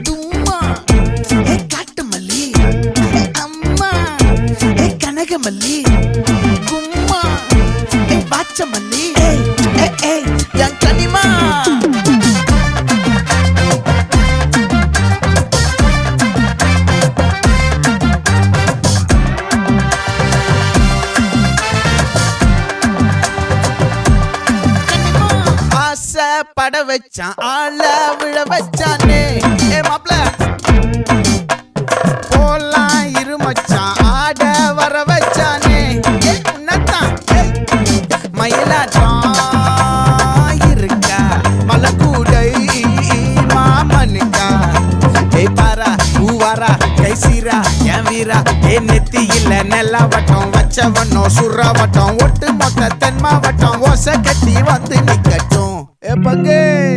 தும்மா ஏ காட்டு மல்லி ஏ அம்மா ஏ கனகமல்லி கும்மா ஏ பாச்ச மல்லி ஏ என் கனிமா பட வச்சான் ஆள விழ வச்சானே ஏ மாப்ள போலாம் இருமச்சான் ஆட வர வச்சானே உன்னத்தான் மயிலாட்டம் இருக்கா மலக்கூடை மாமனுக்கா ஏய் பாரா பூவாரா கைசீரா என் வீரா ஏ நெத்தி இல்ல நெல்லா வட்டம் வச்சவனோ சுறா வட்டம் ஒட்டு மொத்த தென் மாவட்டம் ஓசை கட்டி வந்து நிக்கட்டும். É pra quem?